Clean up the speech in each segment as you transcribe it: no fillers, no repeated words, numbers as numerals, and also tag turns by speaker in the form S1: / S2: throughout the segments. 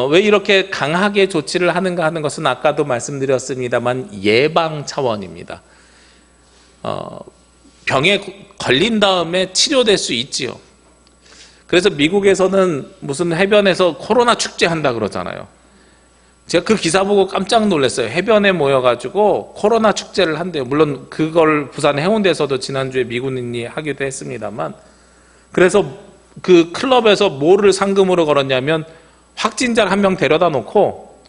S1: 왜 이렇게 강하게 조치를 하는가 하는 것은 아까도 말씀드렸습니다만 예방 차원입니다. 병에 걸린 다음에 치료될 수 있지요. 그래서 미국에서는 무슨 해변에서 코로나 축제 한다 그러잖아요. 제가 그 기사 보고 깜짝 놀랐어요. 해변에 모여가지고 코로나 축제를 한대요. 물론 그걸 부산 해운대에서도 지난주에 미군인이 하기도 했습니다만, 그래서 그 클럽에서 뭐를 상금으로 걸었냐면 확진자를 한 명 데려다 놓고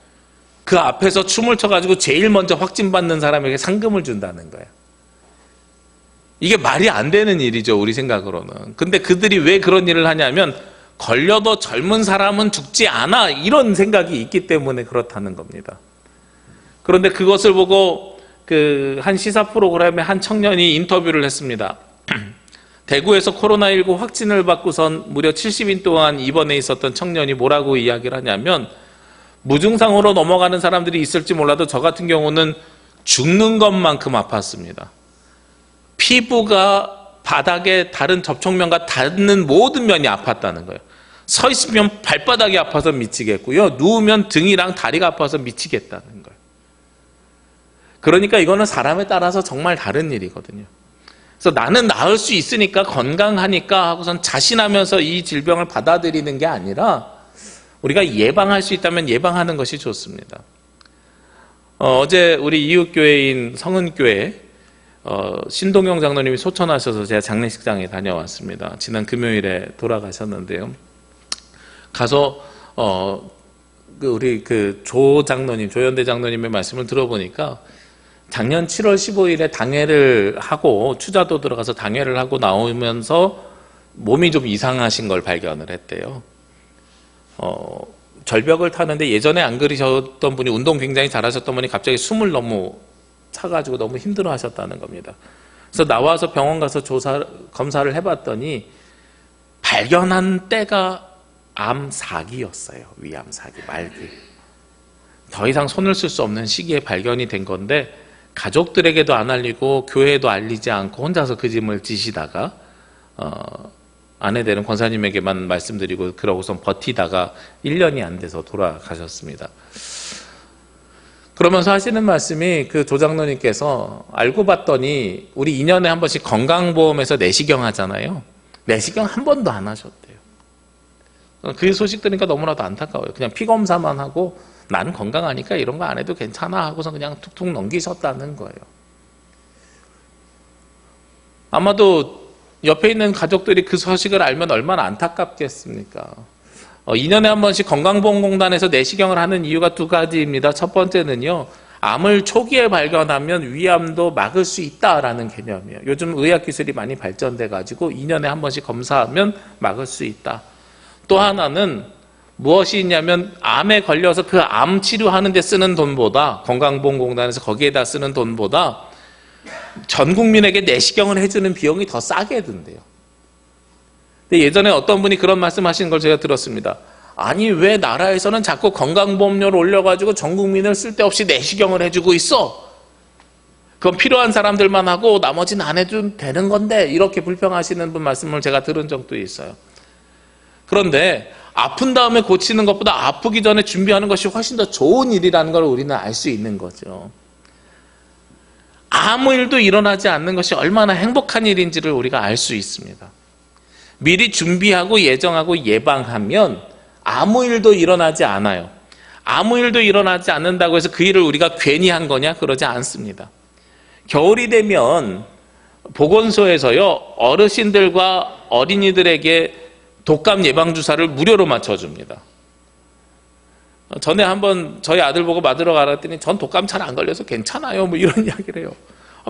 S1: 그 앞에서 춤을 춰가지고 제일 먼저 확진받는 사람에게 상금을 준다는 거예요. 이게 말이 안 되는 일이죠, 우리 생각으로는. 근데 그들이 왜 그런 일을 하냐면 걸려도 젊은 사람은 죽지 않아, 이런 생각이 있기 때문에 그렇다는 겁니다. 그런데 그것을 보고 그 한 시사 프로그램에 한 청년이 인터뷰를 했습니다. 대구에서 코로나19 확진을 받고선 무려 70일 동안 입원해 있었던 청년이 뭐라고 이야기를 하냐면, 무증상으로 넘어가는 사람들이 있을지 몰라도 저 같은 경우는 죽는 것만큼 아팠습니다. 피부가 바닥에 다른 접촉면과 닿는 모든 면이 아팠다는 거예요. 서 있으면 발바닥이 아파서 미치겠고요, 누우면 등이랑 다리가 아파서 미치겠다는 거예요. 그러니까 이거는 사람에 따라서 정말 다른 일이거든요. 그래서 나는 나을 수 있으니까, 건강하니까 하고선 자신하면서 이 질병을 받아들이는 게 아니라 우리가 예방할 수 있다면 예방하는 것이 좋습니다. 어제 우리 이웃교회인 성은교회 신동영 장로님이 소천하셔서 제가 장례식장에 다녀왔습니다. 지난 금요일에 돌아가셨는데요. 가서 우리 조 장로님, 조현대 장로님의 말씀을 들어보니까 작년 7월 15일에 당회를 하고, 추자도 들어가서 당회를 하고 나오면서 몸이 좀 이상하신 걸 발견을 했대요. 절벽을 타는데 예전에 안 그러셨던 분이, 운동 굉장히 잘하셨던 분이 갑자기 숨을 너무 차가지고 너무 힘들어 하셨다는 겁니다. 그래서 나와서 병원 가서 검사를 해봤더니 발견한 때가 암사기였어요. 위암사기 말기. 더 이상 손을 쓸 수 없는 시기에 발견이 된 건데, 가족들에게도 안 알리고 교회에도 알리지 않고 혼자서 그 짐을 지시다가 아내 되는 권사님에게만 말씀드리고 그러고선 버티다가 1년이 안 돼서 돌아가셨습니다. 그러면서 하시는 말씀이, 그 조장로님께서 알고 봤더니 우리 2년에 한 번씩 건강보험에서 내시경 하잖아요. 내시경 한 번도 안 하셨대요. 그 소식 들으니까 너무나도 안타까워요. 그냥 피검사만 하고 나는 건강하니까 이런 거 안 해도 괜찮아 하고서 그냥 툭툭 넘기셨다는 거예요. 아마도 옆에 있는 가족들이 그 소식을 알면 얼마나 안타깝겠습니까? 2년에 한 번씩 건강보험공단에서 내시경을 하는 이유가 2가지입니다. 첫 번째는요, 암을 초기에 발견하면 위암도 막을 수 있다라는 개념이에요. 요즘 의학기술이 많이 발전돼 가지고 2년에 한 번씩 검사하면 막을 수 있다. 또 하나는 무엇이 있냐면, 암에 걸려서 그 암 치료하는 데 쓰는 돈보다, 건강보험공단에서 거기에다 쓰는 돈보다 전 국민에게 내시경을 해주는 비용이 더 싸게 든대요. 근데 예전에 어떤 분이 그런 말씀하시는 걸 제가 들었습니다. 아니, 왜 나라에서는 자꾸 건강보험료를 올려가지고 전 국민을 쓸데없이 내시경을 해주고 있어? 그건 필요한 사람들만 하고 나머지는 안 해도 되는 건데, 이렇게 불평하시는 분 말씀을 제가 들은 적도 있어요. 그런데 아픈 다음에 고치는 것보다 아프기 전에 준비하는 것이 훨씬 더 좋은 일이라는 걸 우리는 알 수 있는 거죠. 아무 일도 일어나지 않는 것이 얼마나 행복한 일인지를 우리가 알 수 있습니다. 미리 준비하고 예정하고 예방하면 아무 일도 일어나지 않아요. 아무 일도 일어나지 않는다고 해서 그 일을 우리가 괜히 한 거냐? 그러지 않습니다. 겨울이 되면 보건소에서요, 어르신들과 어린이들에게 독감 예방주사를 무료로 맞춰줍니다. 전에 한번 저희 아들 보고 맞으러 가랬더니 전 독감 잘 안 걸려서 괜찮아요, 뭐 이런 이야기를 해요.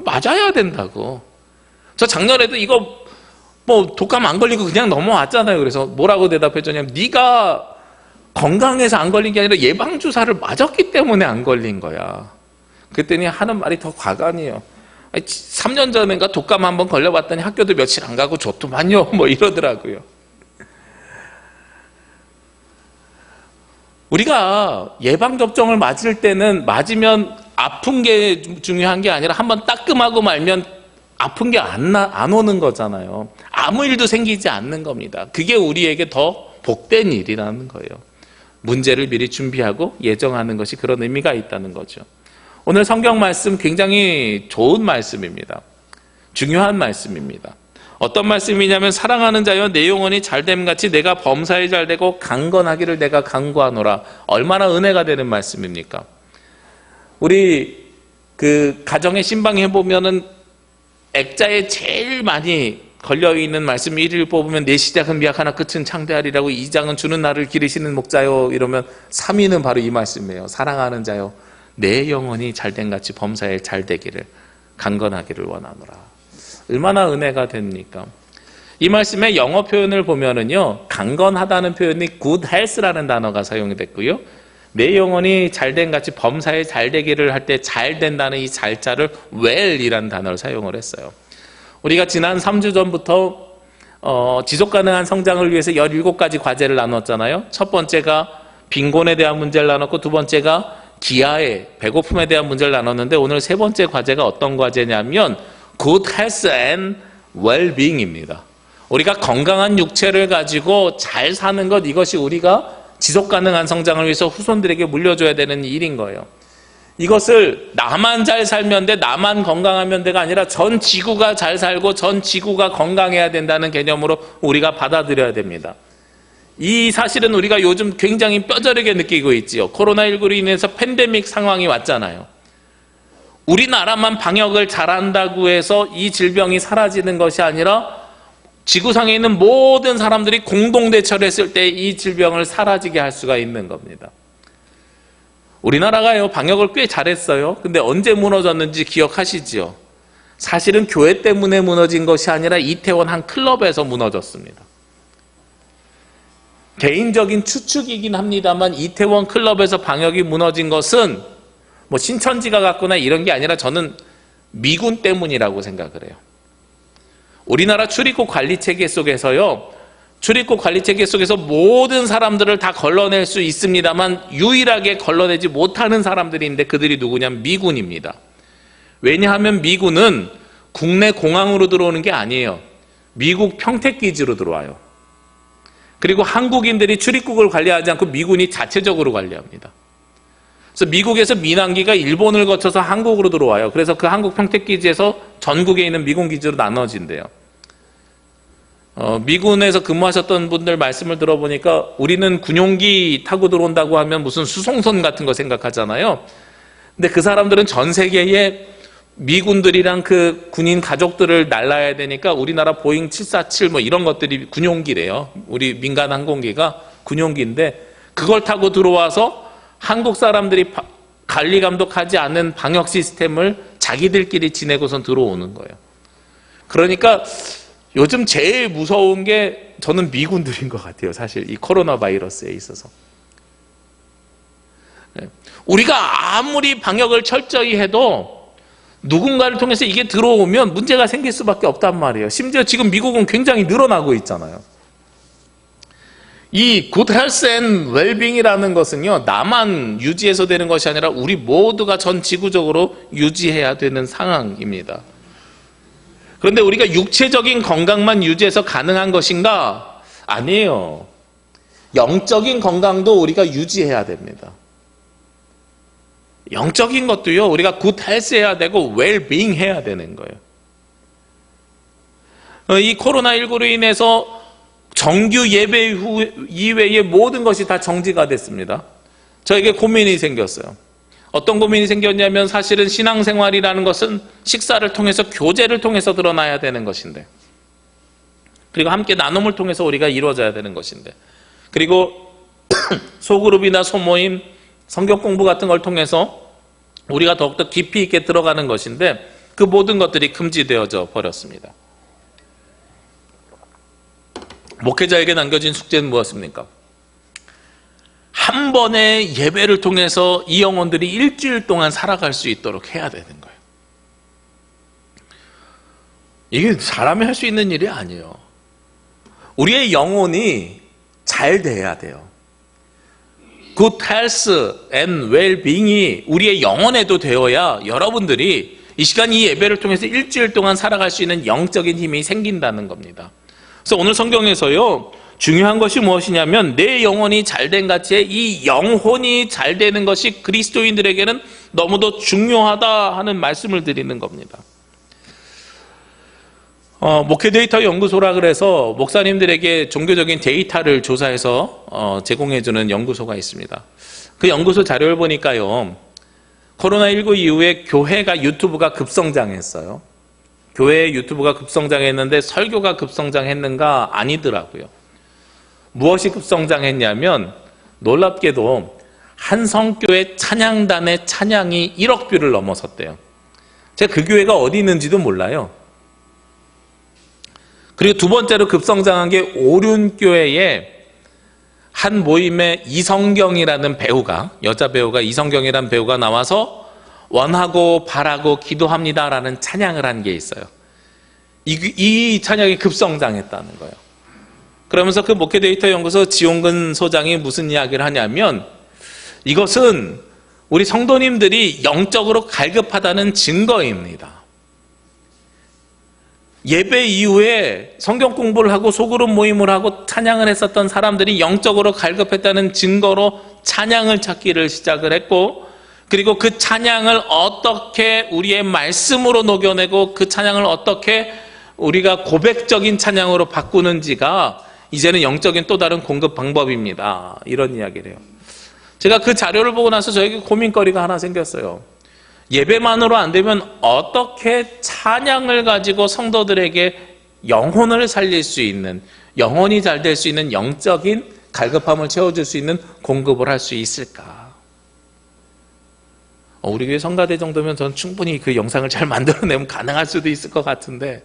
S1: 맞아야 된다고. 저 작년에도 이거 뭐 독감 안 걸리고 그냥 넘어왔잖아요. 그래서 뭐라고 대답해줬냐면, 네가 건강해서 안 걸린 게 아니라 예방주사를 맞았기 때문에 안 걸린 거야. 그랬더니 하는 말이 더 과간이에요. 3년 전인가 독감 한번 걸려봤더니 학교도 며칠 안 가고 좋더만요, 뭐 이러더라고요. 우리가 예방접종을 맞을 때는 맞으면 아픈 게 중요한 게 아니라 한번 따끔하고 말면 아픈 게 안 오는 거잖아요. 아무 일도 생기지 않는 겁니다. 그게 우리에게 더 복된 일이라는 거예요. 문제를 미리 준비하고 예정하는 것이 그런 의미가 있다는 거죠. 오늘 성경 말씀 굉장히 좋은 말씀입니다. 중요한 말씀입니다. 어떤 말씀이냐면 사랑하는 자여 내 영혼이 잘됨같이 내가 범사에 잘되고 강건하기를 내가 간구하노라. 얼마나 은혜가 되는 말씀입니까? 우리 그 가정의 신방에 해보면은 액자에 제일 많이 걸려있는 말씀 1일 뽑으면 내 시작은 미약하나 끝은 창대하리라고 2장은 주는 나를 기르시는 목자요 이러면 3위는 바로 이 말씀이에요. 사랑하는 자요 내 영혼이 잘됨같이 범사에 잘되기를 강건하기를 원하노라. 얼마나 은혜가 됩니까? 이 말씀의 영어 표현을 보면은요 강건하다는 표현이 good health라는 단어가 사용이 됐고요 내 영혼이 잘됨같이 범사에 잘되기를 할 때 잘된다는 이 잘자를 well이라는 단어를 사용을 했어요. 우리가 지난 3주 전부터 지속가능한 성장을 위해서 17가지 과제를 나눴잖아요. 첫 번째가 빈곤에 대한 문제를 나눴고 두 번째가 기아에 배고픔에 대한 문제를 나눴는데 오늘 세 번째 과제가 어떤 과제냐면 good health and well-being입니다. 우리가 건강한 육체를 가지고 잘 사는 것 이것이 우리가 지속가능한 성장을 위해서 후손들에게 물려줘야 되는 일인 거예요. 이것을 나만 잘 살면 돼 나만 건강하면 돼가 아니라 전 지구가 잘 살고 전 지구가 건강해야 된다는 개념으로 우리가 받아들여야 됩니다. 이 사실은 우리가 요즘 굉장히 뼈저리게 느끼고 있지요. 코로나19로 인해서 팬데믹 상황이 왔잖아요. 우리나라만 방역을 잘한다고 해서 이 질병이 사라지는 것이 아니라 지구상에 있는 모든 사람들이 공동대처를 했을 때 이 질병을 사라지게 할 수가 있는 겁니다. 우리나라가요 방역을 꽤 잘했어요. 근데 언제 무너졌는지 기억하시죠? 사실은 교회 때문에 무너진 것이 아니라 이태원 한 클럽에서 무너졌습니다. 개인적인 추측이긴 합니다만 이태원 클럽에서 방역이 무너진 것은 뭐 신천지가 갔거나 이런 게 아니라 저는 미군 때문이라고 생각을 해요. 우리나라 출입국 관리 체계 속에서요 출입국 관리 체계 속에서 모든 사람들을 다 걸러낼 수 있습니다만 유일하게 걸러내지 못하는 사람들이 있는데 그들이 누구냐면 미군입니다. 왜냐하면 미군은 국내 공항으로 들어오는 게 아니에요. 미국 평택기지로 들어와요. 그리고 한국인들이 출입국을 관리하지 않고 미군이 자체적으로 관리합니다. 그래서 미국에서 민항기가 일본을 거쳐서 한국으로 들어와요. 그래서 그 한국 평택기지에서 전국에 있는 미군 기지로 나눠진대요. 미군에서 근무하셨던 분들 말씀을 들어보니까 우리는 군용기 타고 들어온다고 하면 무슨 수송선 같은 거 생각하잖아요. 근데 그 사람들은 전 세계에 미군들이랑 그 군인 가족들을 날라야 되니까 우리나라 보잉 747 뭐 이런 것들이 군용기래요. 우리 민간 항공기가 군용기인데 그걸 타고 들어와서 한국 사람들이 관리 감독하지 않는 방역 시스템을 자기들끼리 지내고선 들어오는 거예요. 그러니까 요즘 제일 무서운 게 저는 미군들인 것 같아요. 사실 이 코로나 바이러스에 있어서. 우리가 아무리 방역을 철저히 해도 누군가를 통해서 이게 들어오면 문제가 생길 수밖에 없단 말이에요. 심지어 지금 미국은 굉장히 늘어나고 있잖아요. 이 good health and well-being이라는 것은요 나만 유지해서 되는 것이 아니라 우리 모두가 전 지구적으로 유지해야 되는 상황입니다. 그런데 우리가 육체적인 건강만 유지해서 가능한 것인가? 아니에요. 영적인 건강도 우리가 유지해야 됩니다. 영적인 것도요 우리가 good health 해야 되고 well-being 해야 되는 거예요. 이 코로나19로 인해서 정규 예배 이외의 모든 것이 다 정지가 됐습니다. 저에게 고민이 생겼어요. 어떤 고민이 생겼냐면 사실은 신앙생활이라는 것은 식사를 통해서 교제를 통해서 드러나야 되는 것인데 그리고 함께 나눔을 통해서 우리가 이루어져야 되는 것인데 그리고 소그룹이나 소모임, 성경 공부 같은 걸 통해서 우리가 더욱더 깊이 있게 들어가는 것인데 그 모든 것들이 금지되어져 버렸습니다. 목회자에게 남겨진 숙제는 무엇입니까? 한 번의 예배를 통해서 이 영혼들이 일주일 동안 살아갈 수 있도록 해야 되는 거예요. 이게 사람이 할 수 있는 일이 아니에요. 우리의 영혼이 잘 돼야 돼요. good health and well-being이 우리의 영혼에도 되어야 여러분들이 이 시간 이 예배를 통해서 일주일 동안 살아갈 수 있는 영적인 힘이 생긴다는 겁니다. 그래서 오늘 성경에서요 중요한 것이 무엇이냐면 내 영혼이 잘된 같이 이 영혼이 잘 되는 것이 그리스도인들에게는 너무도 중요하다 하는 말씀을 드리는 겁니다. 목회 데이터 연구소라 그래서 목사님들에게 종교적인 데이터를 조사해서 제공해주는 연구소가 있습니다. 그 연구소 자료를 보니까요, 코로나19 이후에 교회가 유튜브가 급성장했어요. 교회의 유튜브가 급성장했는데 설교가 급성장했는가? 아니더라고요. 무엇이 급성장했냐면 놀랍게도 한성교회 찬양단의 찬양이 1억 뷰를 넘어섰대요. 제가 그 교회가 어디 있는지도 몰라요. 그리고 두 번째로 급성장한 게 오륜교회의 한 모임에 이성경이라는 배우가, 여자 배우가 이성경이라는 배우가 나와서 원하고 바라고 기도합니다라는 찬양을 한 게 있어요. 이 찬양이 급성장했다는 거예요. 그러면서 그 목회 데이터 연구소 지용근 소장이 무슨 이야기를 하냐면 이것은 우리 성도님들이 영적으로 갈급하다는 증거입니다. 예배 이후에 성경 공부를 하고 소그룹 모임을 하고 찬양을 했었던 사람들이 영적으로 갈급했다는 증거로 찬양을 찾기를 시작을 했고, 그리고 그 찬양을 어떻게 우리의 말씀으로 녹여내고 그 찬양을 어떻게 우리가 고백적인 찬양으로 바꾸는지가 이제는 영적인 또 다른 공급 방법입니다. 이런 이야기를 해요. 제가 그 자료를 보고 나서 저에게 고민거리가 하나 생겼어요. 예배만으로 안 되면 어떻게 찬양을 가지고 성도들에게 영혼을 살릴 수 있는, 영혼이 잘 될 수 있는 영적인 갈급함을 채워줄 수 있는 공급을 할 수 있을까? 우리 교회 성가대 정도면 저는 충분히 그 영상을 잘 만들어내면 가능할 수도 있을 것 같은데,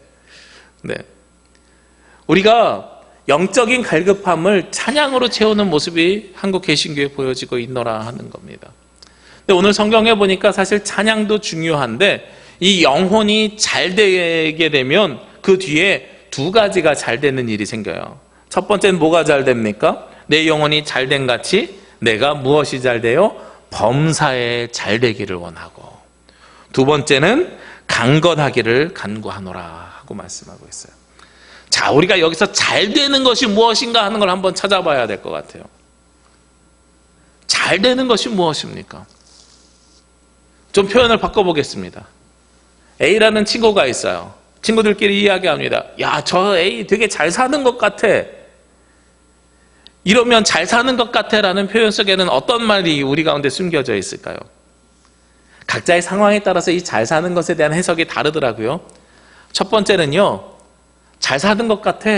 S1: 네. 우리가 영적인 갈급함을 찬양으로 채우는 모습이 한국 개신교에 보여지고 있노라 하는 겁니다. 근데 오늘 성경에 보니까 사실 찬양도 중요한데 이 영혼이 잘 되게 되면 그 뒤에 두 가지가 잘 되는 일이 생겨요. 첫 번째는 뭐가 잘 됩니까? 내 영혼이 잘 된 같이 내가 무엇이 잘 돼요? 범사에 잘 되기를 원하고, 두 번째는 강건하기를 간구하노라 하고 말씀하고 있어요. 자, 우리가 여기서 잘 되는 것이 무엇인가 하는 걸 한번 찾아봐야 될 것 같아요. 잘 되는 것이 무엇입니까? 좀 표현을 바꿔보겠습니다. A라는 친구가 있어요. 친구들끼리 이야기합니다. 야, 저 A 되게 잘 사는 것 같아. 이러면 잘 사는 것 같아 라는 표현 속에는 어떤 말이 우리 가운데 숨겨져 있을까요? 각자의 상황에 따라서 이 잘 사는 것에 대한 해석이 다르더라고요. 첫 번째는요, 잘 사는 것 같아,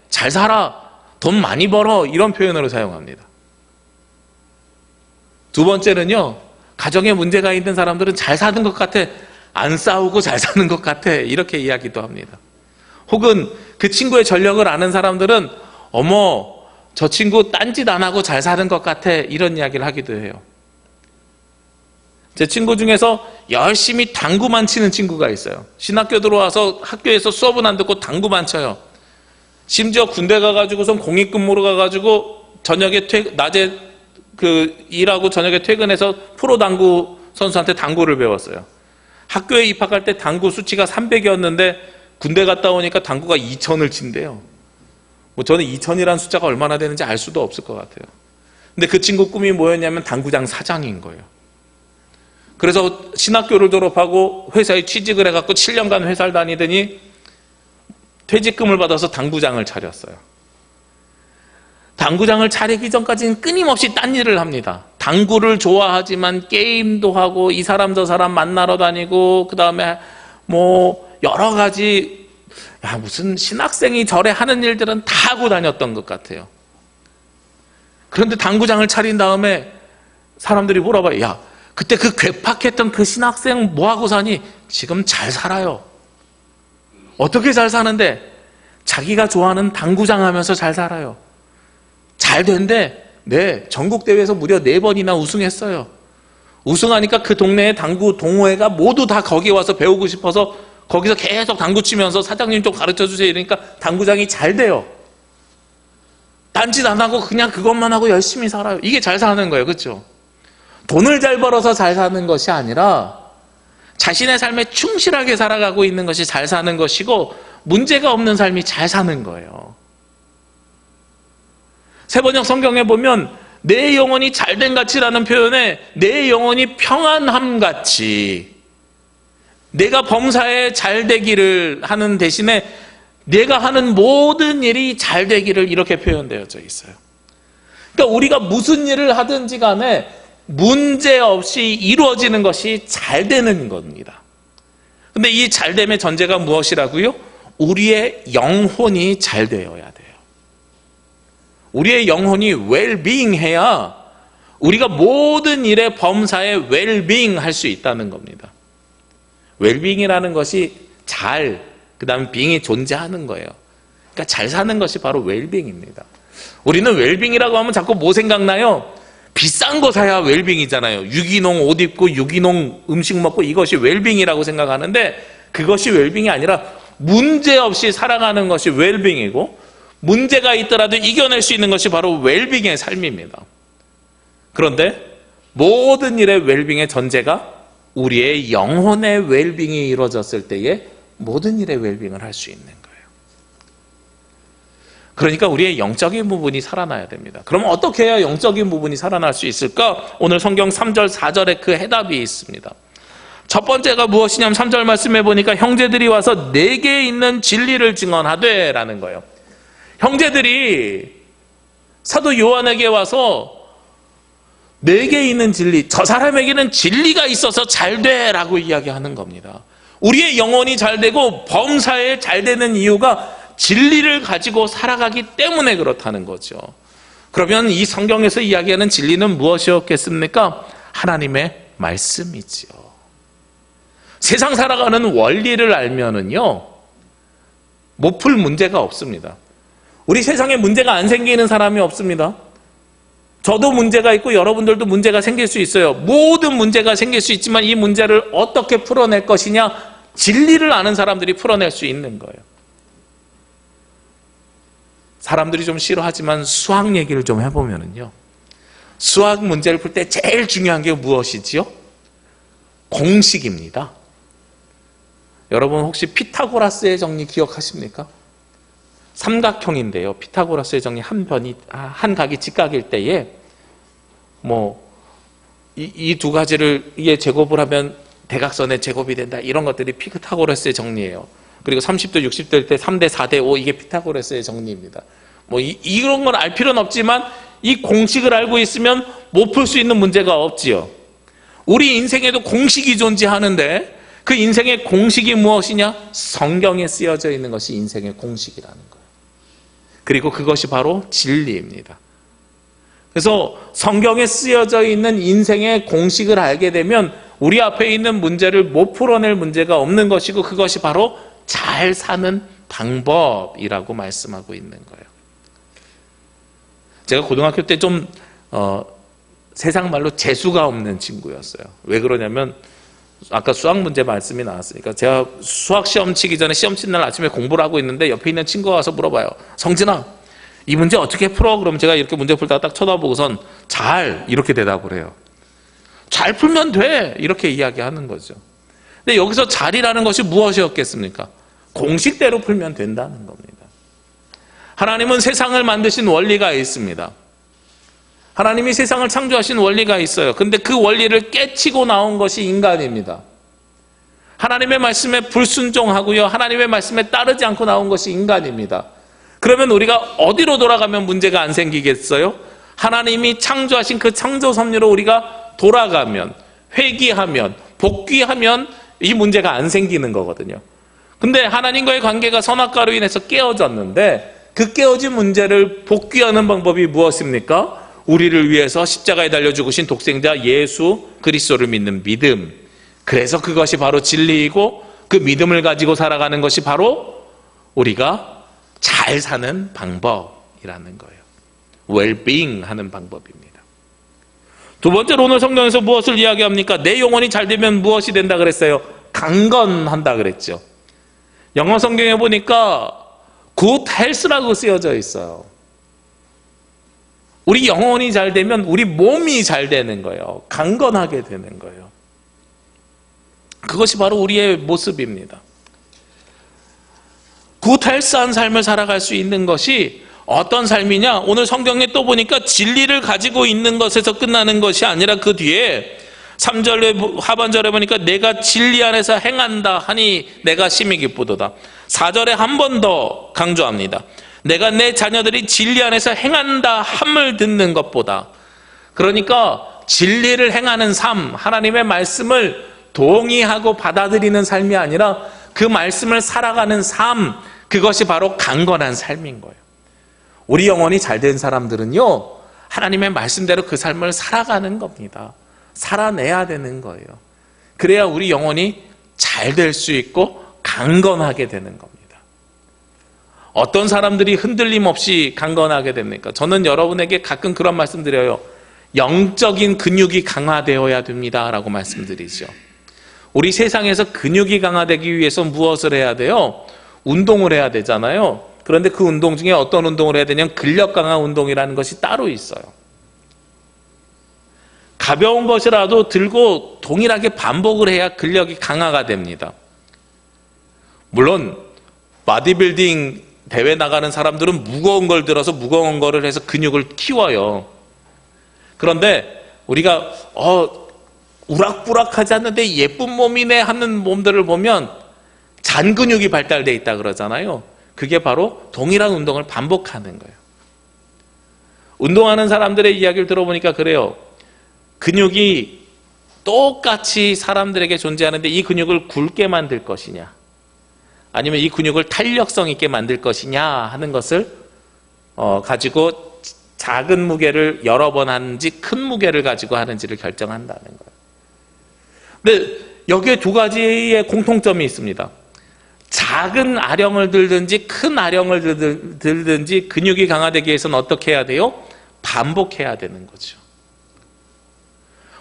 S1: 잘 살아, 돈 많이 벌어, 이런 표현으로 사용합니다. 두 번째는요, 가정에 문제가 있는 사람들은 잘 사는 것 같아, 안 싸우고 잘 사는 것 같아, 이렇게 이야기도 합니다. 혹은 그 친구의 전력을 아는 사람들은 어머, 저 친구 딴짓 안 하고 잘 사는 것 같아, 이런 이야기를 하기도 해요. 제 친구 중에서 열심히 당구만 치는 친구가 있어요. 신학교 들어와서 학교에서 수업은 안 듣고 당구만 쳐요. 심지어 군대 가가지고선 공익근무로 가가지고 저녁에 낮에 일하고 저녁에 퇴근해서 프로 당구 선수한테 당구를 배웠어요. 학교에 입학할 때 당구 수치가 300이었는데 군대 갔다 오니까 당구가 2000을 친대요. 저는 2000이라는 숫자가 얼마나 되는지 알 수도 없을 것 같아요. 근데 그 친구 꿈이 뭐였냐면 당구장 사장인 거예요. 그래서 신학교를 졸업하고 회사에 취직을 해갖고 7년간 회사를 다니더니 퇴직금을 받아서 당구장을 차렸어요. 당구장을 차리기 전까지는 끊임없이 딴 일을 합니다. 당구를 좋아하지만 게임도 하고 이 사람 저 사람 만나러 다니고, 그 다음에 여러 가지, 무슨 신학생이 절에 하는 일들은 다 하고 다녔던 것 같아요. 그런데 당구장을 차린 다음에 사람들이 물어봐요. 야, 그때 그 괴팍했던 그 신학생 뭐하고 사니? 지금 잘 살아요. 어떻게 잘 사는데? 자기가 좋아하는 당구장 하면서 잘 살아요. 잘 된대. 네, 전국대회에서 무려 4번이나 우승했어요. 우승하니까 그 동네의 당구 동호회가 모두 다 거기 와서 배우고 싶어서 거기서 계속 당구 치면서 사장님 좀 가르쳐주세요 이러니까 당구장이 잘 돼요. 딴짓 안 하고 그냥 그것만 하고 열심히 살아요. 이게 잘 사는 거예요. 그렇죠? 돈을 잘 벌어서 잘 사는 것이 아니라 자신의 삶에 충실하게 살아가고 있는 것이 잘 사는 것이고, 문제가 없는 삶이 잘 사는 거예요. 세번역 성경에 보면 내 영혼이 잘된 같이라는 표현에 내 영혼이 평안함 같이, 내가 범사에 잘되기를 하는 대신에 내가 하는 모든 일이 잘되기를, 이렇게 표현되어져 있어요. 그러니까 우리가 무슨 일을 하든지 간에 문제 없이 이루어지는 것이 잘 되는 겁니다. 근데 이 잘됨의 전제가 무엇이라고요? 우리의 영혼이 잘 되어야 돼요. 우리의 영혼이 웰빙 해야 우리가 모든 일의 범사에 웰빙 할 수 있다는 겁니다. 웰빙이라는 것이 잘, 그 다음에 빙이 존재하는 거예요. 그러니까 잘 사는 것이 바로 웰빙입니다. 우리는 웰빙이라고 하면 자꾸 뭐 생각나요? 비싼 거 사야 웰빙이잖아요. 유기농 옷 입고 유기농 음식 먹고 이것이 웰빙이라고 생각하는데, 그것이 웰빙이 아니라 문제 없이 살아가는 것이 웰빙이고, 문제가 있더라도 이겨낼 수 있는 것이 바로 웰빙의 삶입니다. 그런데 모든 일의 웰빙의 전제가 우리의 영혼의 웰빙이 이루어졌을 때에 모든 일의 웰빙을 할 수 있는 거예요. 그러니까 우리의 영적인 부분이 살아나야 됩니다. 그러면 어떻게 해야 영적인 부분이 살아날 수 있을까? 오늘 성경 3절 4절에 그 해답이 있습니다. 첫 번째가 무엇이냐면 3절 말씀해 보니까 형제들이 와서 내게 있는 진리를 증언하되 라는 거예요. 형제들이 사도 요한에게 와서 내게 있는 진리, 저 사람에게는 진리가 있어서 잘 돼라고 이야기하는 겁니다. 우리의 영혼이 잘 되고 범사에 잘 되는 이유가 진리를 가지고 살아가기 때문에 그렇다는 거죠. 그러면 이 성경에서 이야기하는 진리는 무엇이었겠습니까? 하나님의 말씀이죠. 세상 살아가는 원리를 알면은요, 못 풀 문제가 없습니다. 우리 세상에 문제가 안 생기는 사람이 없습니다. 저도 문제가 있고 여러분들도 문제가 생길 수 있어요. 모든 문제가 생길 수 있지만 이 문제를 어떻게 풀어낼 것이냐, 진리를 아는 사람들이 풀어낼 수 있는 거예요. 사람들이 좀 싫어하지만 수학 얘기를 좀 해보면은요, 수학 문제를 풀 때 제일 중요한 게 무엇이지요? 공식입니다. 여러분 혹시 피타고라스의 정리 기억하십니까? 삼각형인데요, 피타고라스의 정리 한 각이 직각일 때에 이 두 가지를 이게 제곱을 하면 대각선의 제곱이 된다, 이런 것들이 피타고라스의 정리예요. 그리고 30도 60도일 때 3대 4대 5, 이게 피타고라스의 정리입니다. 이런 걸 알 필요는 없지만 이 공식을 알고 있으면 못 풀 수 있는 문제가 없지요. 우리 인생에도 공식이 존재하는데 그 인생의 공식이 무엇이냐? 성경에 쓰여져 있는 것이 인생의 공식이라는 거예요. 그리고 그것이 바로 진리입니다. 그래서 성경에 쓰여져 있는 인생의 공식을 알게 되면 우리 앞에 있는 문제를 못 풀어낼 문제가 없는 것이고, 그것이 바로 잘 사는 방법이라고 말씀하고 있는 거예요. 제가 고등학교 때 좀 세상 말로 재수가 없는 친구였어요. 왜 그러냐면 아까 수학 문제 말씀이 나왔으니까 제가 수학 시험 치기 전에 시험 치는 날 아침에 공부를 하고 있는데 옆에 있는 친구가 와서 물어봐요. 성진아, 이 문제 어떻게 풀어? 그럼 제가 이렇게 문제 풀다가 딱 쳐다보고선 잘, 이렇게 대답을 해요. 잘 풀면 돼, 이렇게 이야기하는 거죠. 근데 여기서 잘이라는 것이 무엇이었겠습니까? 공식대로 풀면 된다는 겁니다. 하나님은 세상을 만드신 원리가 있습니다. 하나님이 세상을 창조하신 원리가 있어요. 근데 그 원리를 깨치고 나온 것이 인간입니다. 하나님의 말씀에 불순종하고요, 하나님의 말씀에 따르지 않고 나온 것이 인간입니다. 그러면 우리가 어디로 돌아가면 문제가 안 생기겠어요? 하나님이 창조하신 그 창조 섭리로 우리가 돌아가면, 회귀하면, 복귀하면 이 문제가 안 생기는 거거든요. 근데 하나님과의 관계가 선악과로 인해서 깨어졌는데 그 깨어진 문제를 복귀하는 방법이 무엇입니까? 우리를 위해서 십자가에 달려 죽으신 독생자 예수 그리스도를 믿는 믿음. 그래서 그것이 바로 진리이고, 그 믿음을 가지고 살아가는 것이 바로 우리가 잘 사는 방법이라는 거예요. 웰빙 하는 방법입니다. 두 번째로 오늘 성경에서 무엇을 이야기합니까? 내 영혼이 잘 되면 무엇이 된다 그랬어요? 강건한다 그랬죠. 영어 성경에 보니까 good health라고 쓰여져 있어요. 우리 영혼이 잘 되면 우리 몸이 잘 되는 거예요. 강건하게 되는 거예요. 그것이 바로 우리의 모습입니다. 굿 헬스한 삶을 살아갈 수 있는 것이 어떤 삶이냐? 오늘 성경에 또 보니까 진리를 가지고 있는 것에서 끝나는 것이 아니라 그 뒤에 3절 하반절에 보니까 내가 진리 안에서 행한다 하니 내가 심히 기쁘도다. 4절에 한 번 더 강조합니다. 내가 내 자녀들이 진리 안에서 행한다 함을 듣는 것보다. 그러니까 진리를 행하는 삶, 하나님의 말씀을 동의하고 받아들이는 삶이 아니라 그 말씀을 살아가는 삶, 그것이 바로 강건한 삶인 거예요. 우리 영혼이 잘된 사람들은요, 하나님의 말씀대로 그 삶을 살아가는 겁니다. 살아내야 되는 거예요. 그래야 우리 영혼이 잘 될 수 있고 강건하게 되는 겁니다. 어떤 사람들이 흔들림 없이 강건하게 됩니까? 저는 여러분에게 가끔 그런 말씀 드려요. 영적인 근육이 강화되어야 됩니다 라고 말씀드리죠. 우리 세상에서 근육이 강화되기 위해서 무엇을 해야 돼요? 운동을 해야 되잖아요. 그런데 그 운동 중에 어떤 운동을 해야 되냐면 근력 강화 운동이라는 것이 따로 있어요. 가벼운 것이라도 들고 동일하게 반복을 해야 근력이 강화가 됩니다. 물론 바디빌딩 대회 나가는 사람들은 무거운 걸 들어서 무거운 거를 해서 근육을 키워요. 그런데 우리가 우락부락하지 않는데 예쁜 몸이네 하는 몸들을 보면 잔 근육이 발달되어 있다 그러잖아요. 그게 바로 동일한 운동을 반복하는 거예요. 운동하는 사람들의 이야기를 들어보니까 그래요. 근육이 똑같이 사람들에게 존재하는데 이 근육을 굵게 만들 것이냐, 아니면 이 근육을 탄력성 있게 만들 것이냐 하는 것을 가지고 작은 무게를 여러 번 하는지 큰 무게를 가지고 하는지를 결정한다는 거예요. 근데 여기에 두 가지의 공통점이 있습니다. 작은 아령을 들든지 큰 아령을 들든지 근육이 강화되기 위해서는 어떻게 해야 돼요? 반복해야 되는 거죠.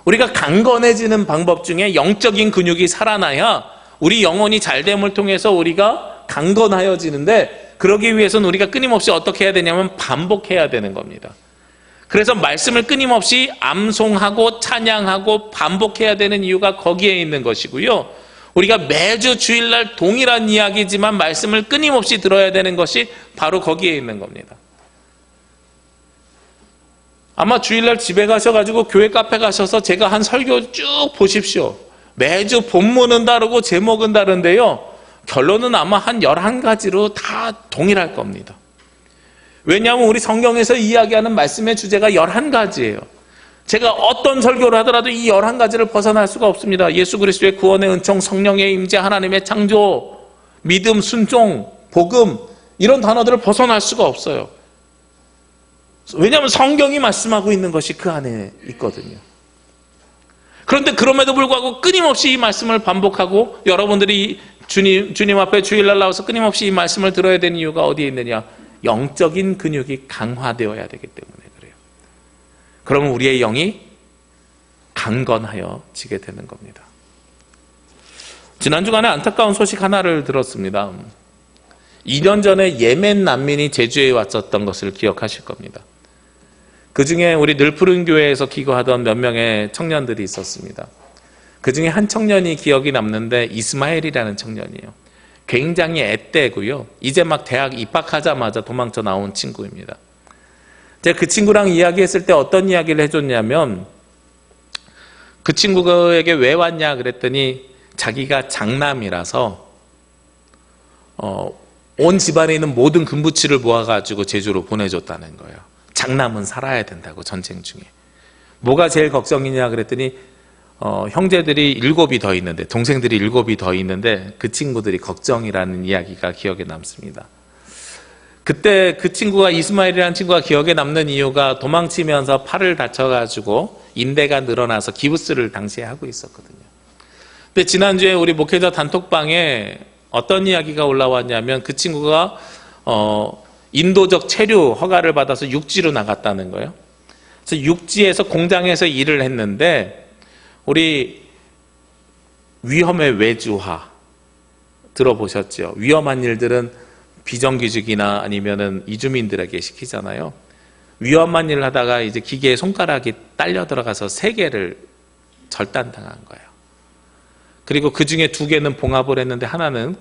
S1: 우리가 강건해지는 방법 중에 영적인 근육이 살아나야 우리 영혼이 잘됨을 통해서 우리가 강건하여지는데, 그러기 위해서는 우리가 끊임없이 어떻게 해야 되냐면 반복해야 되는 겁니다. 그래서 말씀을 끊임없이 암송하고 찬양하고 반복해야 되는 이유가 거기에 있는 것이고요. 우리가 매주 주일날 동일한 이야기지만 말씀을 끊임없이 들어야 되는 것이 바로 거기에 있는 겁니다. 아마 주일날 집에 가셔가지고 교회 카페 가셔서 제가 한 설교 쭉 보십시오. 매주 본문은 다르고 제목은 다른데요, 결론은 아마 한 11가지로 다 동일할 겁니다. 왜냐하면 우리 성경에서 이야기하는 말씀의 주제가 11가지예요. 제가 어떤 설교를 하더라도 이 11가지를 벗어날 수가 없습니다. 예수 그리스도의 구원의 은총, 성령의 임재, 하나님의 창조, 믿음, 순종, 복음, 이런 단어들을 벗어날 수가 없어요. 왜냐하면 성경이 말씀하고 있는 것이 그 안에 있거든요. 그런데 그럼에도 불구하고 끊임없이 이 말씀을 반복하고 여러분들이 주님 앞에 주일날 나와서 끊임없이 이 말씀을 들어야 되는 이유가 어디에 있느냐? 영적인 근육이 강화되어야 되기 때문에 그래요. 그러면 우리의 영이 강건하여지게 되는 겁니다. 지난 주간에 안타까운 소식 하나를 들었습니다. 2년 전에 예멘 난민이 제주에 왔었던 것을 기억하실 겁니다. 그 중에 우리 늘푸른 교회에서 기거하던 몇 명의 청년들이 있었습니다. 그 중에 한 청년이 기억이 남는데 이스마엘이라는 청년이에요. 굉장히 앳되고요. 이제 막 대학 입학하자마자 도망쳐 나온 친구입니다. 제가 그 친구랑 이야기했을 때 어떤 이야기를 해줬냐면, 그 친구에게 왜 왔냐 그랬더니 자기가 장남이라서 온 집안에 있는 모든 금부치를 모아가지고 제주로 보내줬다는 거예요. 장남은 살아야 된다고, 전쟁 중에. 뭐가 제일 걱정이냐 그랬더니 형제들이 7이 더 있는데, 동생들이 7이 더 있는데 그 친구들이 걱정이라는 이야기가 기억에 남습니다. 그때 그 친구가, 이스마엘이라는 친구가 기억에 남는 이유가 도망치면서 팔을 다쳐가지고 인대가 늘어나서 기부스를 당시에 하고 있었거든요. 근데 지난주에 우리 목회자 단톡방에 어떤 이야기가 올라왔냐면, 그 친구가 인도적 체류 허가를 받아서 육지로 나갔다는 거예요. 그래서 육지에서 공장에서 일을 했는데, 우리 위험의 외주화 들어보셨죠? 위험한 일들은 비정규직이나 아니면은 이주민들에게 시키잖아요. 위험한 일을 하다가 이제 기계에 손가락이 딸려 들어가서 3개를 절단당한 거예요. 그리고 그 중에 2개는 봉합을 했는데 하나는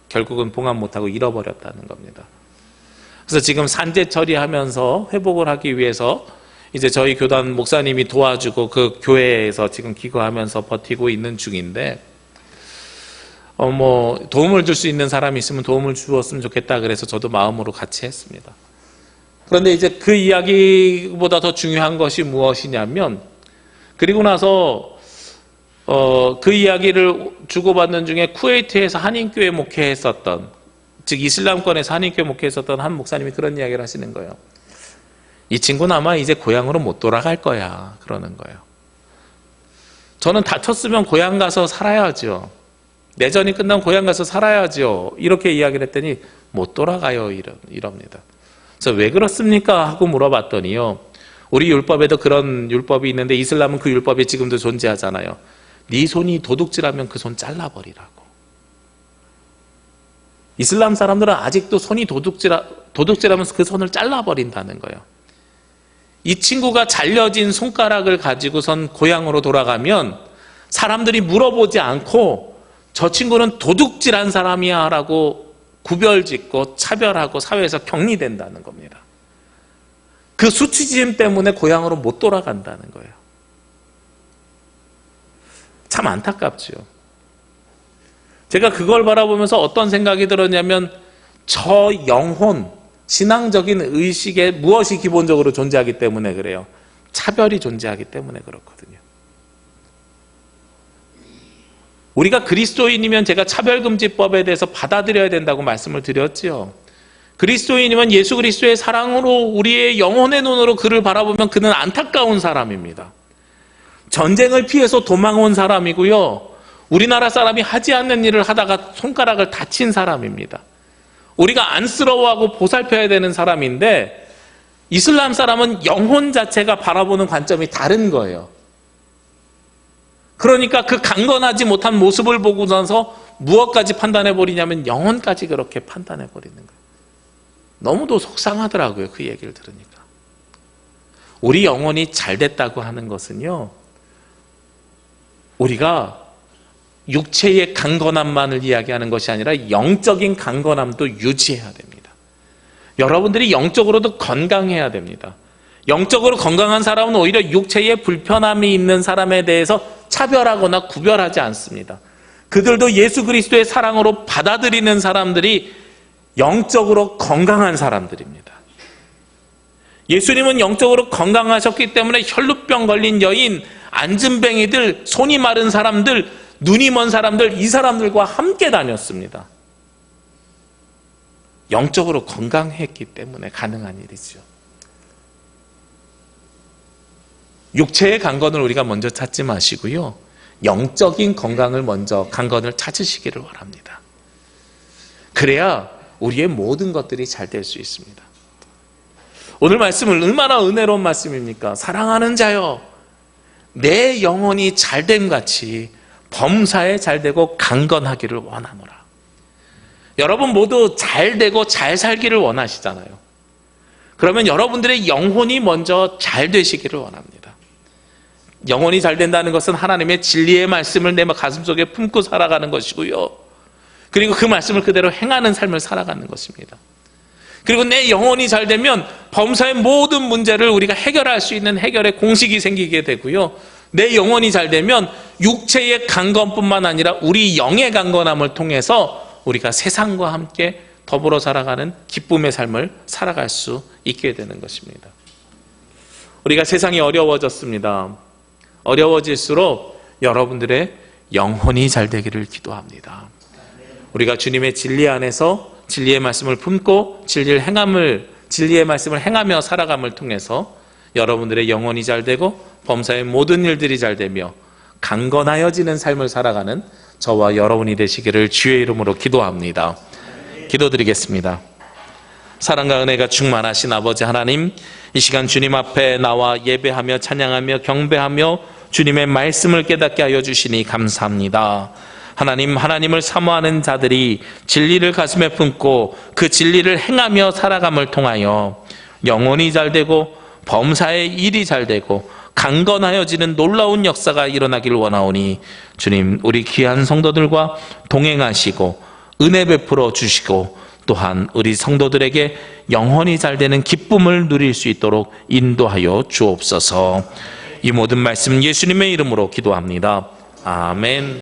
S1: 결국은 봉합 못하고 잃어버렸다는 겁니다. 그래서 지금 산재 처리하면서 회복을 하기 위해서 이제 저희 교단 목사님이 도와주고 그 교회에서 지금 기거하면서 버티고 있는 중인데, 도움을 줄 수 있는 사람이 있으면 도움을 주었으면 좋겠다 그래서 저도 마음으로 같이 했습니다. 그런데 이제 그 이야기보다 더 중요한 것이 무엇이냐면, 그리고 나서 그 이야기를 주고받는 중에 쿠웨이트에서 한인교회 목회했었던, 즉 이슬람권에서 한인교회 목회했었던 한 목사님이 그런 이야기를 하시는 거예요. 이 친구는 아마 이제 고향으로 못 돌아갈 거야, 그러는 거예요. 저는 다쳤으면 고향 가서 살아야죠. 내전이 끝나면 고향 가서 살아야죠. 이렇게 이야기를 했더니 못 돌아가요, 이럽니다. 그래서 왜 그렇습니까? 하고 물어봤더니요, 우리 율법에도 그런 율법이 있는데 이슬람은 그 율법이 지금도 존재하잖아요. 네 손이 도둑질하면 그 손 잘라버리라고. 이슬람 사람들은 아직도 손이 도둑질하면서 그 손을 잘라버린다는 거예요. 이 친구가 잘려진 손가락을 가지고선 고향으로 돌아가면 사람들이 물어보지 않고 저 친구는 도둑질한 사람이야 라고 구별짓고 차별하고 사회에서 격리된다는 겁니다. 그 수치심 때문에 고향으로 못 돌아간다는 거예요. 참 안타깝죠. 제가 그걸 바라보면서 어떤 생각이 들었냐면, 저 영혼, 신앙적인 의식에 무엇이 기본적으로 존재하기 때문에 그래요. 차별이 존재하기 때문에 그렇거든요. 우리가 그리스도인이면 제가 차별금지법에 대해서 받아들여야 된다고 말씀을 드렸지요. 그리스도인이면 예수 그리스도의 사랑으로 우리의 영혼의 눈으로 그를 바라보면 그는 안타까운 사람입니다. 전쟁을 피해서 도망온 사람이고요. 우리나라 사람이 하지 않는 일을 하다가 손가락을 다친 사람입니다. 우리가 안쓰러워하고 보살펴야 되는 사람인데, 이슬람 사람은 영혼 자체가 바라보는 관점이 다른 거예요. 그러니까 그 강건하지 못한 모습을 보고 나서 무엇까지 판단해버리냐면 영혼까지 그렇게 판단해버리는 거예요. 너무도 속상하더라고요, 그 얘기를 들으니까. 우리 영혼이 잘 됐다고 하는 것은요, 우리가 육체의 강건함만을 이야기하는 것이 아니라 영적인 강건함도 유지해야 됩니다. 여러분들이 영적으로도 건강해야 됩니다. 영적으로 건강한 사람은 오히려 육체에 불편함이 있는 사람에 대해서 차별하거나 구별하지 않습니다. 그들도 예수 그리스도의 사랑으로 받아들이는 사람들이 영적으로 건강한 사람들입니다. 예수님은 영적으로 건강하셨기 때문에 혈루병 걸린 여인, 안진뱅이들, 손이 마른 사람들, 눈이 먼 사람들, 이 사람들과 함께 다녔습니다. 영적으로 건강했기 때문에 가능한 일이죠. 육체의 강건을 우리가 먼저 찾지 마시고요, 영적인 건강을 먼저, 강건을 찾으시기를 바랍니다. 그래야 우리의 모든 것들이 잘 될 수 있습니다. 오늘 말씀은 얼마나 은혜로운 말씀입니까? 사랑하는 자여, 내 영혼이 잘됨 같이 범사에 잘되고 강건하기를 원하노라. 여러분 모두 잘되고 잘 살기를 원하시잖아요. 그러면 여러분들의 영혼이 먼저 잘 되시기를 원합니다. 영혼이 잘 된다는 것은 하나님의 진리의 말씀을 내 가슴속에 품고 살아가는 것이고요, 그리고 그 말씀을 그대로 행하는 삶을 살아가는 것입니다. 그리고 내 영혼이 잘 되면 범사의 모든 문제를 우리가 해결할 수 있는 해결의 공식이 생기게 되고요, 내 영혼이 잘 되면 육체의 강건뿐만 아니라 우리 영의 강건함을 통해서 우리가 세상과 함께 더불어 살아가는 기쁨의 삶을 살아갈 수 있게 되는 것입니다. 우리가 세상이 어려워졌습니다. 어려워질수록 여러분들의 영혼이 잘 되기를 기도합니다. 우리가 주님의 진리 안에서 진리의 말씀을 품고 진리의 말씀을 행하며 살아감을 통해서 여러분들의 영혼이 잘 되고 범사의 모든 일들이 잘 되며 강건하여지는 삶을 살아가는 저와 여러분이 되시기를 주의 이름으로 기도합니다. 기도드리겠습니다. 사랑과 은혜가 충만하신 아버지 하나님, 이 시간 주님 앞에 나와 예배하며 찬양하며 경배하며 주님의 말씀을 깨닫게 하여 주시니 감사합니다. 하나님, 하나님을 사모하는 자들이 진리를 가슴에 품고 그 진리를 행하며 살아감을 통하여 영혼이 잘 되고 범사의 일이 잘 되고 강건하여지는 놀라운 역사가 일어나길 원하오니 주님, 우리 귀한 성도들과 동행하시고 은혜 베풀어 주시고 또한 우리 성도들에게 영혼이 잘 되는 기쁨을 누릴 수 있도록 인도하여 주옵소서. 이 모든 말씀 예수님의 이름으로 기도합니다. 아멘.